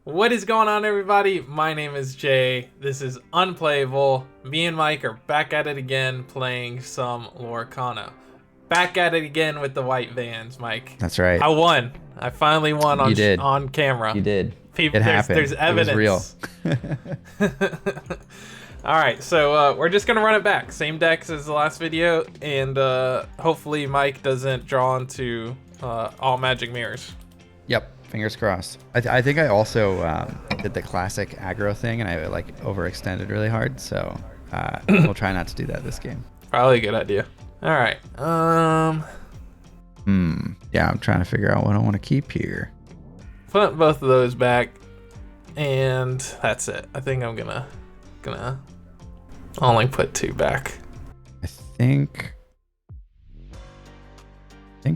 What is going on, everybody? My name is Jay. This is Unplayable. Me and Mike are back at it again playing some Lorcana. Back at it again with the white vans, Mike. That's right. I won. I finally won You did. on camera. You did. People, It happened. There's evidence. It was real. All right, so we're just gonna run it back. Same decks as the last video, and hopefully Mike doesn't draw into all magic mirrors. Yep. Fingers crossed. I think I also did the classic aggro thing, and I like overextended really hard. So we'll try not to do that this game. Probably a good idea. All right. Yeah, I'm trying to figure out what I want to keep here. Put both of those back, and that's it. I think I'm gonna only put 2 back. I think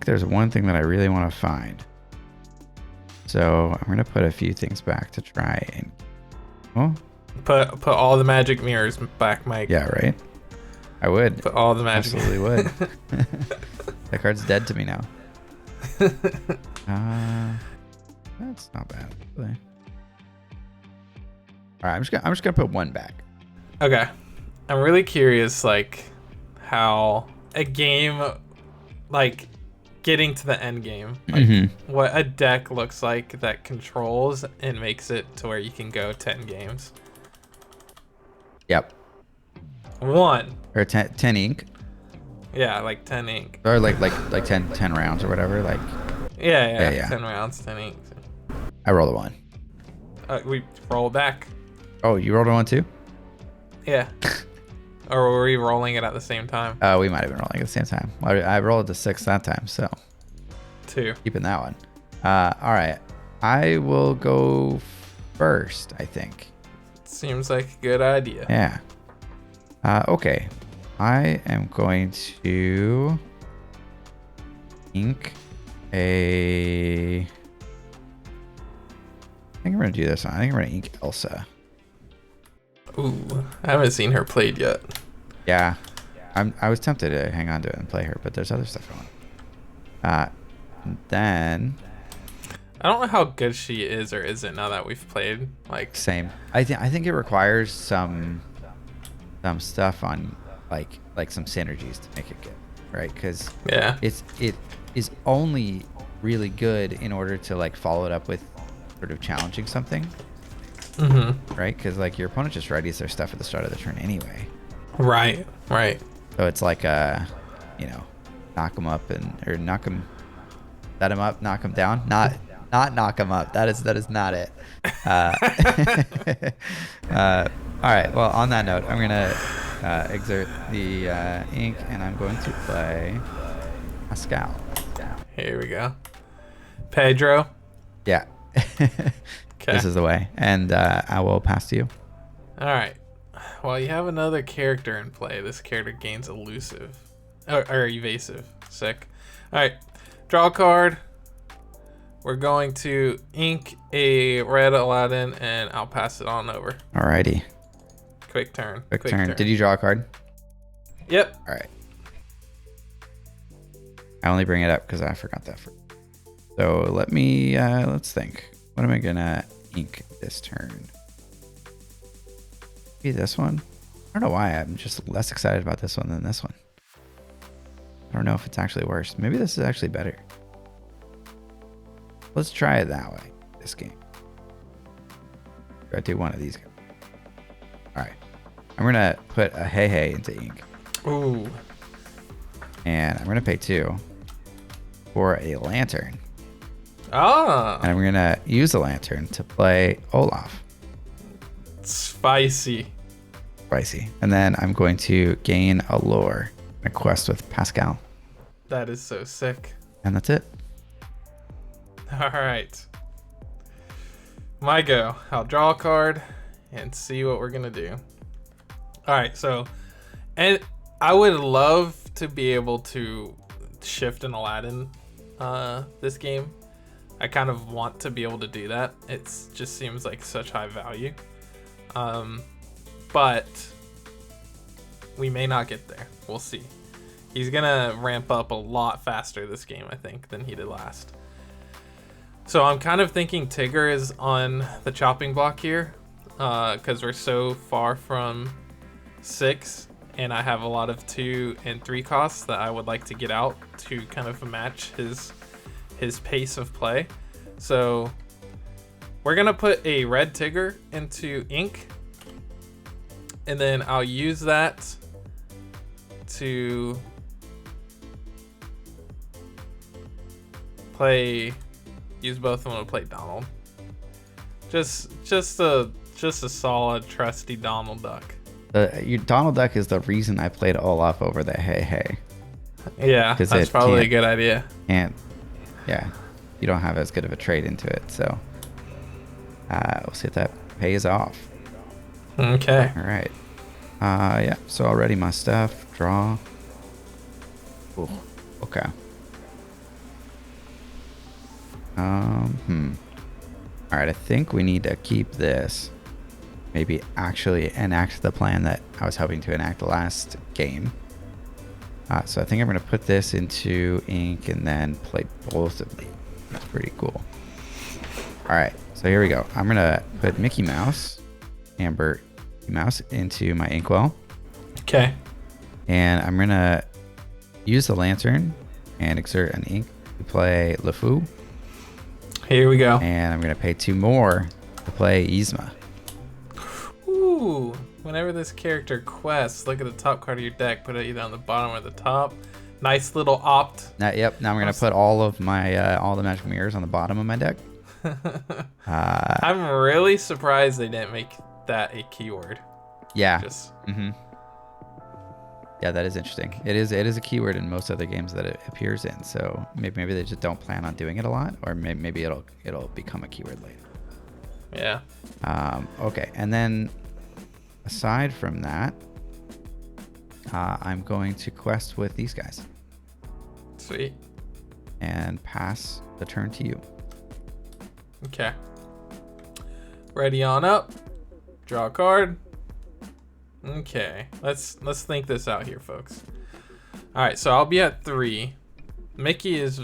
there's one thing that I really want to find. So I'm gonna put a few things back to try and. Oh. Put all the magic mirrors back, Mike. Yeah. Right. I would. Put all the magic. Absolutely would. That card's dead to me now. That's not bad. Really. All right, I'm just gonna put 1 back. Okay. I'm really curious, like, how a game, like, getting to the end game, like, what a deck looks like that controls and makes it to where you can go 10 games. Yep. 1. Or 10 ink. Yeah, like 10 ink. Or like 10 rounds or whatever. Like. Yeah. 10 rounds, 10 ink. I rolled a 1. We roll back. Oh, you rolled a 1 too? Yeah. Or were we rolling it at the same time? We might have been rolling at the same time. I rolled the 6 that time, so 2. keeping that one. All right, I will go first. I think. Seems like a good idea. Yeah. Okay, I am going to ink a. I think I'm gonna do this one. I think I'm gonna ink Elsa. Ooh, I haven't seen her played yet. Yeah, I was tempted to hang on to it and play her, but there's other stuff going on. Then I don't know how good she is or isn't now that we've played. Like, same. I think it requires some stuff on like some synergies to make it good, right? Because yeah, it is only really good in order to like follow it up with sort of challenging something. Right, because like your opponent just readies their stuff at the start of the turn anyway. Right. So it's like knock them up or knock them, set them up, knock them down. Not knock them up. That is not it. All right. Well, on that note, I'm gonna exert the ink, and I'm going to play Pascal. Here we go. Pedro. Yeah. Okay. This is the way, and I will pass to you. All right. Well, you have another character in play. This character gains elusive or evasive. Sick. All right. Draw a card. We're going to ink a red Aladdin, and I'll pass it on over. Alrighty. Quick turn. Quick turn. Did you draw a card? Yep. All right. I only bring it up because I forgot that. So let me let's think. What am I gonna ink this turn? Maybe this one. I don't know why I'm just less excited about this one than this one. I don't know if it's actually worse. Maybe this is actually better. Let's try it that way. This game. I do one of these. All right. I'm gonna put a hey into ink. Ooh. And I'm gonna pay 2 for a lantern. Ah. And I'm gonna use the lantern to play Olaf. Spicy. And then I'm going to gain a lore, a quest with Pascal. That is so sick. And that's it. All right. My go. I'll draw a card and see what we're gonna do. All right. So, and I would love to be able to shift an Aladdin this game. I kind of want to be able to do that. It just seems like such high value. But we may not get there. We'll see. He's gonna ramp up a lot faster this game, I think, than he did last. So I'm kind of thinking Tigger is on the chopping block here, because we're so far from 6, and I have a lot of 2 and 3 costs that I would like to get out to kind of match his pace of play. So we're gonna put a red Tigger into ink, and then I'll use that to use both of them to play Donald. Just a solid trusty Donald Duck. Your Donald Duck is the reason I played Olaf over the Hey Hey. Yeah, that's probably a good idea. And yeah, you don't have as good of a trade into it, so we'll see if that pays off. Okay. All right. Yeah. So I'll ready my stuff. Draw. Ooh, okay. All right. I think we need to keep this. Maybe actually enact the plan that I was hoping to enact last game. So I think I'm going to put this into ink and then play both of these. That's pretty cool. All right. So here we go. I'm going to put Mickey Mouse, Amber Mouse, into my inkwell. Okay. And I'm going to use the lantern and exert an ink to play LeFou. Here we go. And I'm going to pay 2 more to play Yzma. Ooh. Whenever this character quests, look at the top card of your deck, put it either on the bottom or the top. Nice little opt. Yep. Now I'm going to put all of my all the magic mirrors on the bottom of my deck. I'm really surprised they didn't make that a keyword. Yeah. Yeah, that is interesting. It is a keyword in most other games that it appears in. So maybe they just don't plan on doing it a lot, or maybe it'll become a keyword later. Yeah. Okay, and then aside from that, I'm going to quest with these guys. Sweet. And pass the turn to you. Okay. Ready on up. Draw a card. Okay. Let's think this out here, folks. All right, so I'll be at 3. Mickey is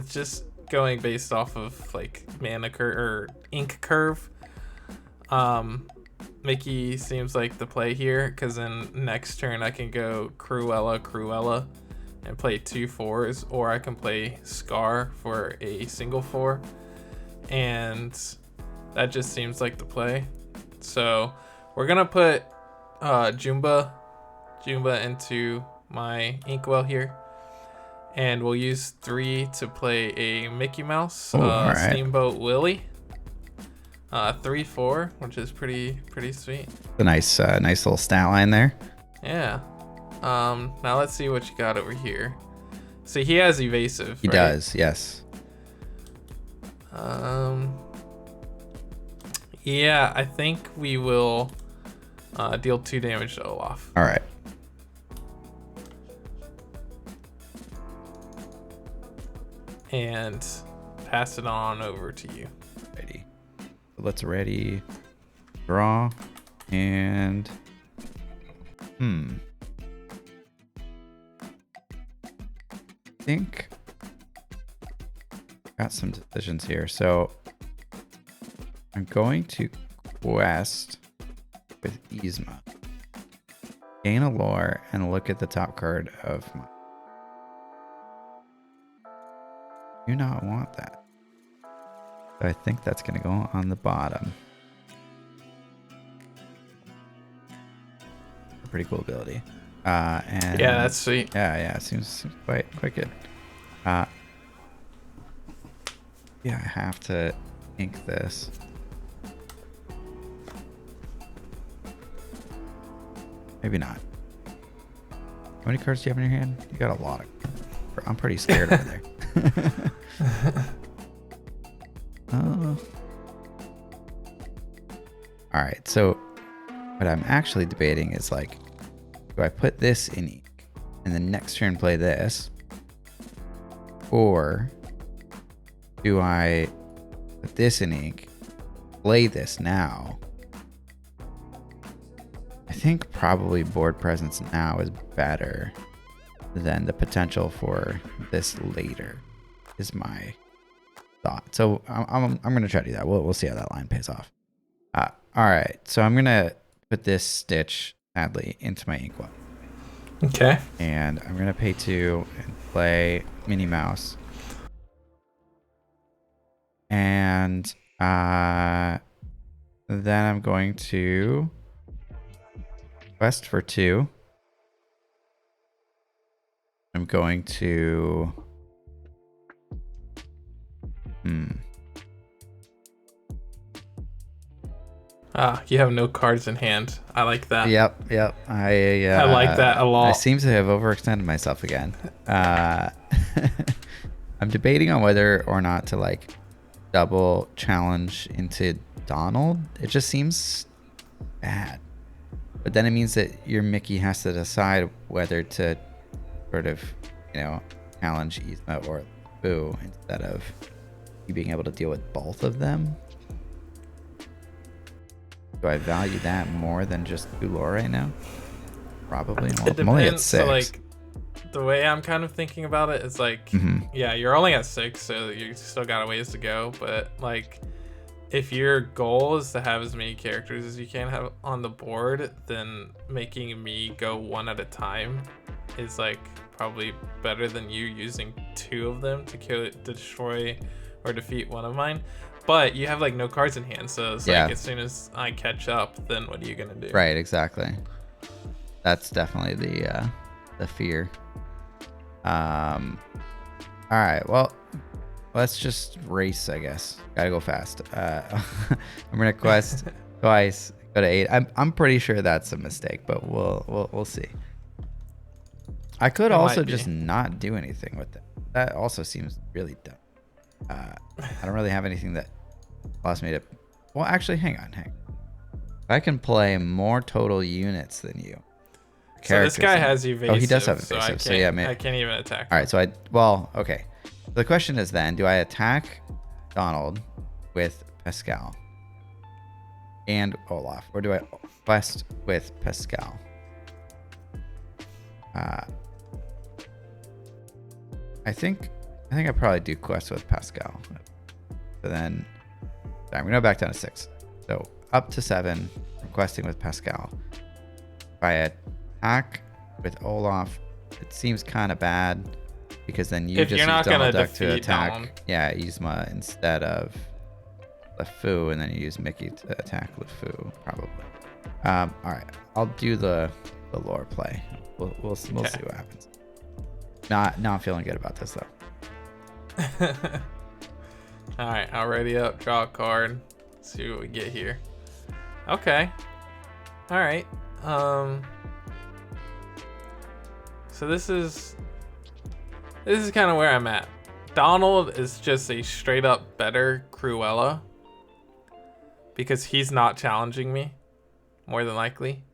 just going based off of like mana curve or ink curve. Mickey seems like the play here, because then next turn I can go Cruella, and play 2 4s, or I can play Scar for a single 4, and that just seems like the play. So we're gonna put Jumba into my inkwell here, and we'll use 3 to play a Mickey Mouse. Right. Steamboat Willie. 3 4, which is pretty sweet. A nice little stat line there. Yeah. Now let's see what you got over here. See, he has evasive. He does, yes. Yeah, I think we will deal 2 damage to Olaf. All right. And pass it on over to you. Ready. Let's ready. Draw. And I think got some decisions here. So I'm going to quest with Yzma. Gain a lore and look at the top card of my. Do not want that. So I think that's going to go on the bottom. A pretty cool ability. And yeah, that's sweet. Yeah, it seems quite good. Yeah, I have to ink this. Maybe not. How many cards do you have in your hand? You got a lot of. I'm pretty scared over there. Oh. All right. So what I'm actually debating is like, do I put this in ink and then next turn play this, or do I put this in ink, play this now? I think probably board presence now is better than the potential for this later, is my thought. So I'm gonna try to do that. We'll see how that line pays off. All right, so I'm gonna put this stitch sadly into my inkwell. Okay. And I'm gonna pay 2 and play Minnie Mouse. And then I'm going to quest for 2. I'm going to You have no cards in hand. I like that. Yep. I like that a lot. I seem to have overextended myself again. I'm debating on whether or not to like double challenge into Donald. It just seems bad. But then it means that your Mickey has to decide whether to sort of, challenge Yzma or Boo instead of you being able to deal with both of them. Do I value that more than just Lore right now? Probably. Well, I'm only at 6. So like, the way I'm kind of thinking about it is like, yeah, you're only at 6, so you still got a ways to go. But like, if your goal is to have as many characters as you can have on the board, then making me go one at a time is like probably better than you using 2 of them to destroy or defeat one of mine. But you have like no cards in hand, so it's like as soon as I catch up, then what are you gonna do? Right, exactly. That's definitely the fear. All right, well, let's just race, I guess. Gotta go fast. I'm gonna quest twice, go to 8. I'm pretty sure that's a mistake, but we'll see. I could also just not do anything with it. That also seems really dumb. I don't really have anything that allows me to. Well, actually, hang on. I can play more total units than you. So this guy has evasive. Oh, he does have evasive. So yeah, I can't even attack. All right, so okay. The question is then, do I attack Donald with Pascal and Olaf, or do I quest with Pascal? I think I probably do quest with Pascal. So then I'm gonna go back down to 6. So up to 7, questing with Pascal. If I attack with Olaf, it seems kind of bad because then you just use Donald Duck to attack. Donald. Yeah, Yzma instead of LeFou, and then you use Mickey to attack LeFou, probably. All right, I'll do the lore play. We'll see what happens. Now I'm feeling good about this though. All right, I'll ready up, draw a card, see what we get here. Okay. All right. So this is kind of where I'm at. Donald is just a straight up better Cruella because he's not challenging me, more than likely.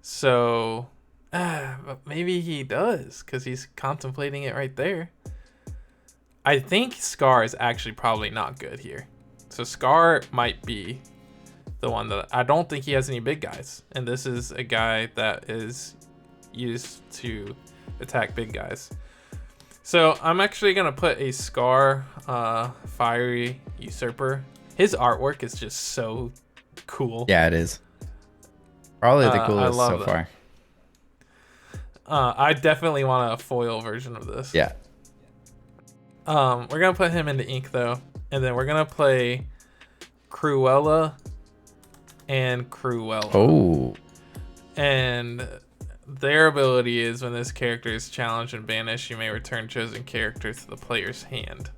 So, but maybe he does because he's contemplating it right there. I think Scar is actually probably not good here. So Scar might be the one that I don't think he has any big guys. And this is a guy that is used to attack big guys. So I'm actually going to put a Scar Fiery Usurper. His artwork is just so cool. Yeah, it is. Probably the coolest so far. I definitely want a foil version of this. Yeah. We're going to put him into ink though. And then we're going to play Cruella and Cruella. Oh. And their ability is when this character is challenged and banished, you may return chosen character to the player's hand.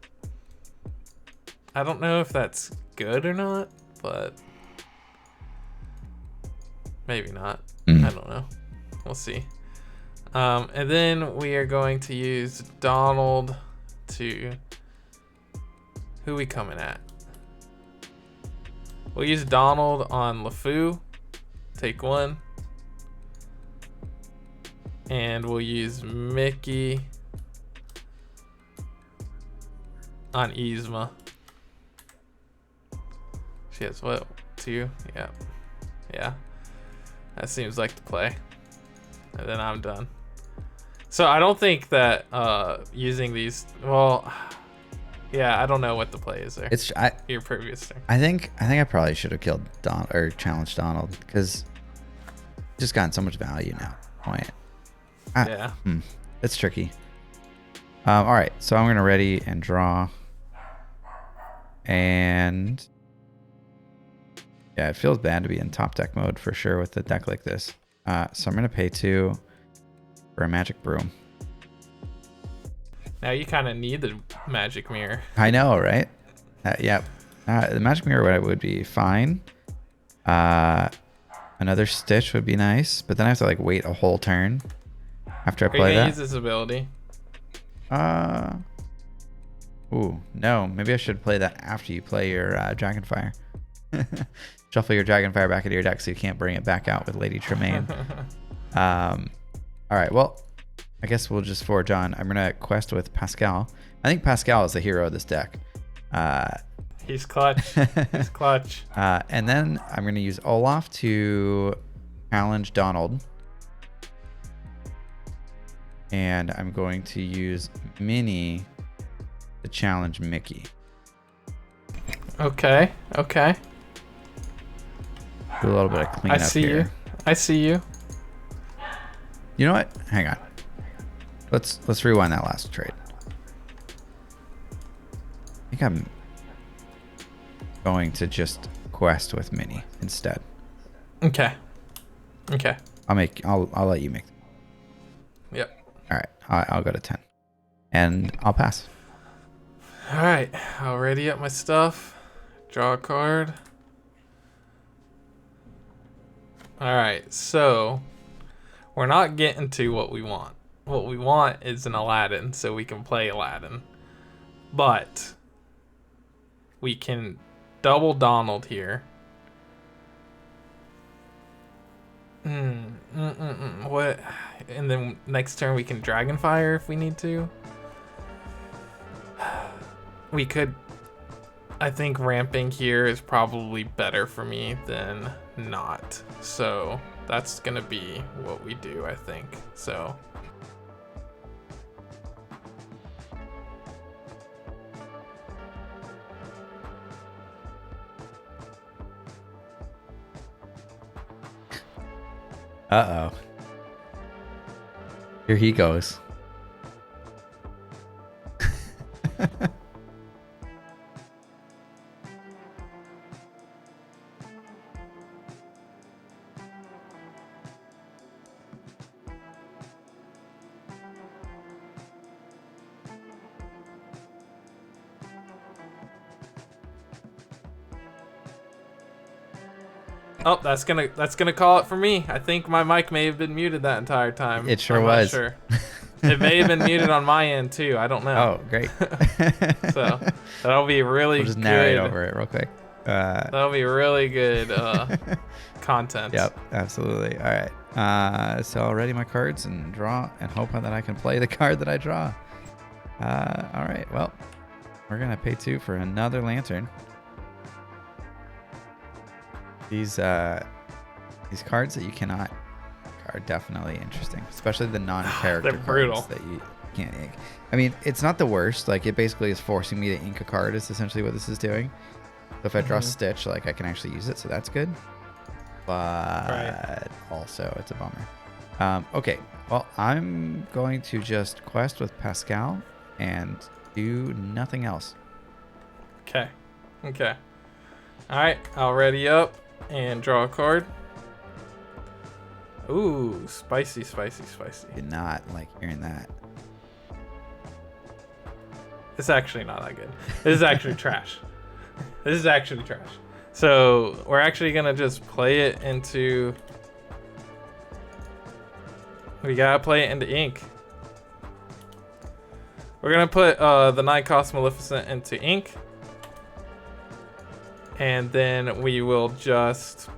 I don't know if that's good or not, but maybe not. I don't know. We'll see. And then we are going to use Donald to... Who we coming at? We'll use Donald on LeFou. Take 1. And we'll use Mickey on Yzma. She has what? 2? Yeah. Yeah. That seems like the play. And then I'm done. So I don't think that using these... Well, Yeah, I don't know what the play is there. It's Your previous turn. I think I probably should have killed Don or challenged Donald because just gotten so much value now. Point. Yeah. It's tricky. All right, so I'm gonna ready and draw, and yeah, it feels bad to be in top deck mode for sure with a deck like this. So I'm gonna pay 2 for a magic broom. Now you kind of need the magic mirror. I know, right? Yeah. The magic mirror would be fine. Another stitch would be nice, but then I have to like wait a whole turn after I Are you play gonna that. use this ability? Ooh, no. Maybe I should play that after you play your Dragonfire. Shuffle your Dragonfire back into your deck so you can't bring it back out with Lady Tremaine. All right, well, I guess we'll just forge on. I'm gonna quest with Pascal. I think Pascal is the hero of this deck. He's clutch. He's clutch. And then I'm gonna use Olaf to challenge Donald. And I'm going to use Minnie to challenge Mickey. Okay. Okay. Do a little bit of cleanup I see here. you. I see you. You know what? Hang on. Let's rewind that last trade. I think I'm going to just quest with Minnie instead. Okay. Okay. I'll let you make. Yep. All right. I'll go to 10, and I'll pass. All right. I'll ready up my stuff. Draw a card. All right. So we're not getting to what we want. What we want is an Aladdin, so we can play Aladdin. But we can double Donald here. What? And then next turn we can Dragonfire if we need to. We could. I think ramping here is probably better for me than not. So that's gonna be what we do, I think. So. Uh-oh. Here he goes. Oh, that's gonna call it for me. I think my mic may have been muted that entire time. It sure I'm was. Not sure. It may have been muted on my end too. I don't know. Oh, great. So that'll be really We'll just good. narrate over it real quick. That'll be really good content. Yep, absolutely. All right. So I'll ready my cards and draw and hope that I can play the card that I draw. All right. Well, we're gonna pay 2 for another lantern. These cards that you cannot are definitely interesting, especially the non-character They're brutal. cards that you can't ink. I mean, it's not the worst. Like, it basically is forcing me to ink a card is essentially what this is doing. So if I draw Stitch, like, I can actually use it, so that's good. But also, it's a bummer. Okay, well, I'm going to just quest with Pascal and do nothing else. Okay. Okay. All right. I'll ready up and draw a card. Ooh, spicy, spicy, spicy. Did not like hearing that. It's actually not that good. This is actually trash. This is actually trash. So we're actually gonna just play it into. We gotta play it into ink. We're gonna put the 9-cost Maleficent into ink. And then we will just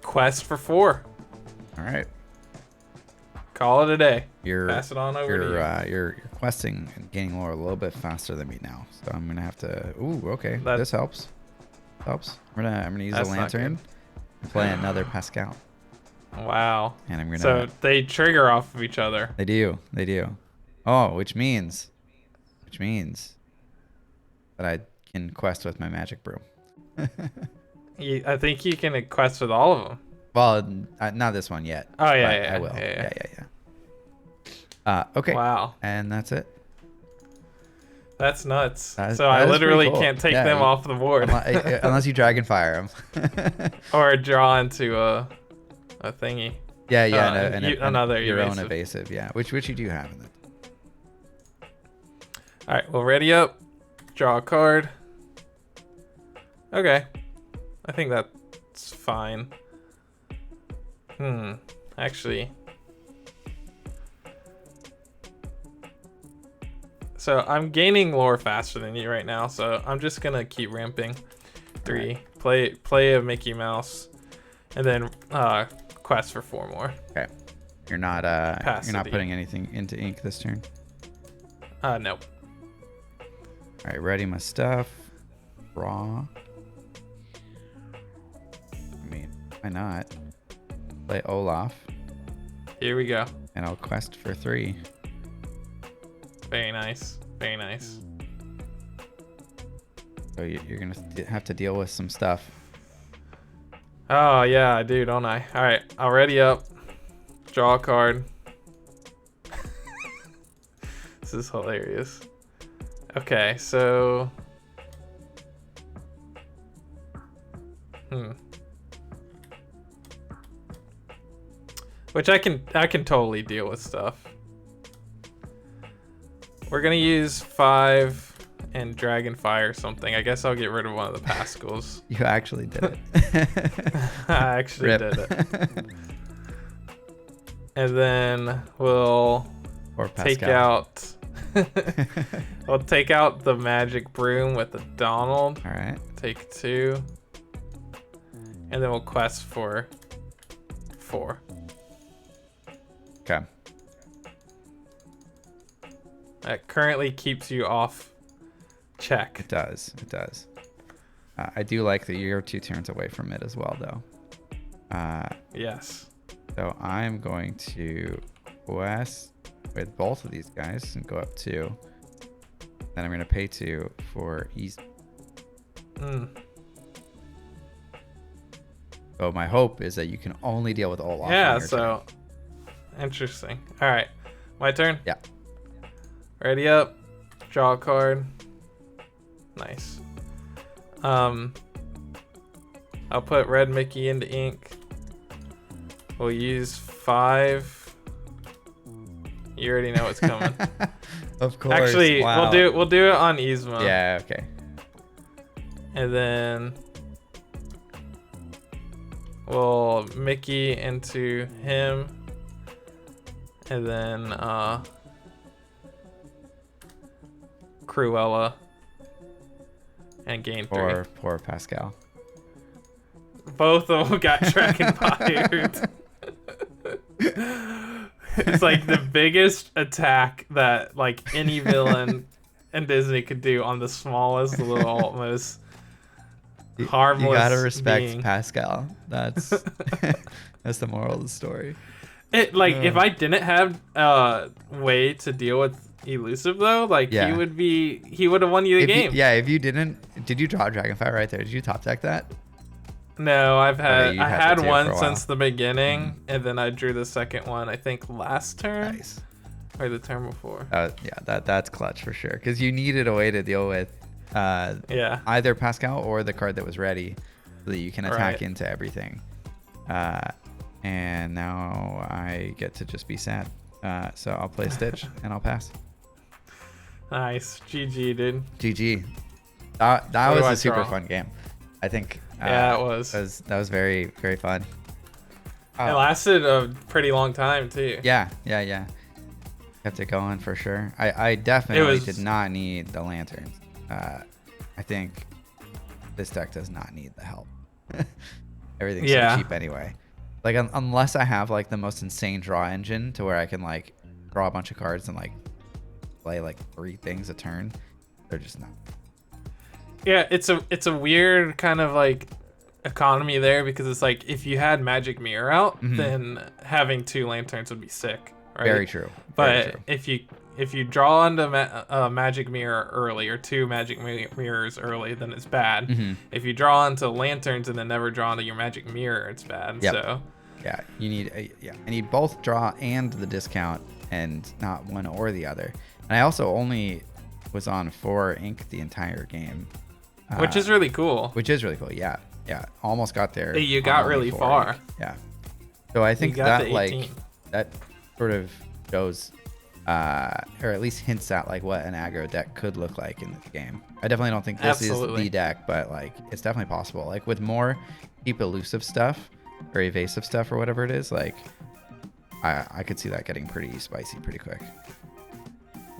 quest for 4. All right. Call it a day. You're Pass it on over to you. You're questing and gaining lore a little bit faster than me now, so I'm gonna have to. Ooh, okay, That- this helps. Helps. I'm gonna use a That's not lantern and play another Pascal, Wow. and I'm gonna. So they trigger off of each other. They do. Oh, which means that I can quest with my magic broom. I think you can quest with all of them. Well, not this one yet. Oh yeah, but yeah, I will. yeah. Okay. Wow. And that's it. That's nuts. So that I is literally pretty cool. can't take them off the board. Unless you dragonfire them. Or draw into a thingy. Yeah, Another your evasive. own evasive, yeah. Which you do have in it. All right, well, ready up. Draw a card. Okay. I think that's fine. Actually. So I'm gaining lore faster than you right now, so I'm just gonna keep ramping. 3. Play a Mickey Mouse, and then quest for 4 more. Okay. You're not putting anything into ink this turn. Nope. All right, ready my stuff. Draw. I mean, why not? Play Olaf. Here we go. And I'll quest for 3. Very nice. Very nice. So you're gonna have to deal with some stuff. Oh yeah, I do, don't I? All right, I'll ready up. Draw a card. This is hilarious. Okay, so which I can totally deal with stuff. We're gonna use 5 and Dragonfire or something. I guess I'll get rid of one of the Pascals. You actually did it. I actually Rip. did it. And then we'll take out we'll take out the magic broom with the Donald. All right. Take 2. And then we'll quest for 4. Okay. That currently keeps you off check. It does. It does. I do like that you're 2 turns away from it as well, though. Yes. So I'm going to quest with both of these guys and go up 2. Then I'm going to pay 2 for ease. So my hope is that you can only deal with Olaf. Yeah, so interesting. All right, my turn. Yeah. Ready up. Draw a card. Nice. I'll put Red Mickey into ink. We'll use 5. You already know what's coming. Of course. Actually, wow. we'll do it on Yzma. Yeah. Okay. And then we'll Mickey into him. And then Cruella. And gain 3. Poor Pascal. Both of them got Dragonfired. It's like the biggest attack that like any villain in Disney could do on the smallest little most harmless You gotta respect being. Pascal. That's that's the moral of the story. It like if I didn't have a way to deal with elusive though, like Yeah. he would have won you the game. If you didn't, did you draw Dragonfire right there? Did you top deck that? No, I you had to for one a while. since the beginning, and then I drew the second one. I think last turn Nice. or the turn before. Yeah, that's clutch for sure. Because you needed a way to deal with Yeah. either Pascal or the card that was ready, so that you can attack Right. into everything. And now I get to just be sad. So I'll play Stitch and I'll pass. Nice. GG, dude. GG. That What was do I a super draw? fun game. I think. Yeah, it was. That was very, very fun. It lasted a pretty long time too. Yeah. Kept it going for sure. I definitely did not need the lanterns. I think this deck does not need the help. Everything's so cheap anyway. Like unless I have like the most insane draw engine to where I can like draw a bunch of cards and like play like 3 things a turn, they're just not. Yeah, it's a weird kind of like economy there because it's like if you had Magic Mirror out, then having 2 lanterns would be sick, right? Very true. But if you if you draw onto a magic mirror early or two magic mirrors early, then it's bad. Mm-hmm. If you draw onto lanterns and then never draw onto your magic mirror, it's bad. Yep. So Yeah, you need I need both draw and the discount, and not one or the other. And I also only was on 4 ink the entire game, which is really cool. Which is really cool. Yeah, almost got there. You got really far. Ink. Yeah. So I think that like that sort of shows, or at least hints at like what an aggro deck could look like in this game. I definitely don't think this is the deck, but like it's definitely possible. Like with more cheap elusive stuff or evasive stuff or whatever it is, like I could see that getting pretty spicy pretty quick.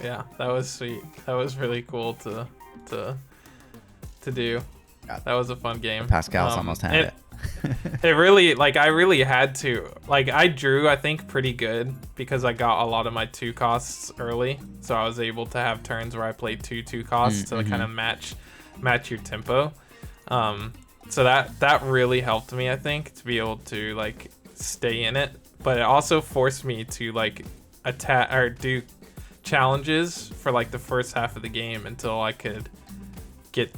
Yeah, that was sweet. That was really cool to do. Yeah. That was a fun game. Pascal's almost had it. It really, like, I really had to. Like, I drew, I think, pretty good because I got a lot of my 2 costs early. So I was able to have turns where I played 2 costs to kind of match your tempo. So that really helped me, I think, to be able to, like, stay in it. But it also forced me to, like, attack or do challenges for, like, the first half of the game until I could get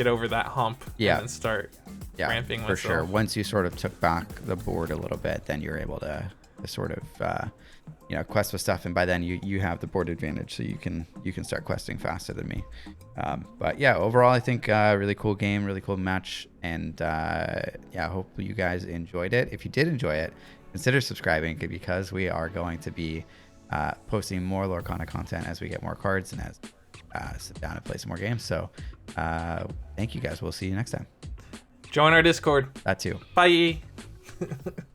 over that hump and then start ramping myself. For sure. Once you sort of took back the board a little bit, then you're able to sort of quest with stuff, and by then you have the board advantage, so you can start questing faster than me. But yeah, overall I think really cool game, really cool match, and I hope you guys enjoyed it. If you did enjoy it, consider subscribing, because we are going to be posting more Lorcana content as we get more cards and as sit down and play some more games. So thank you guys. We'll see you next time. Join our Discord. That too. Bye.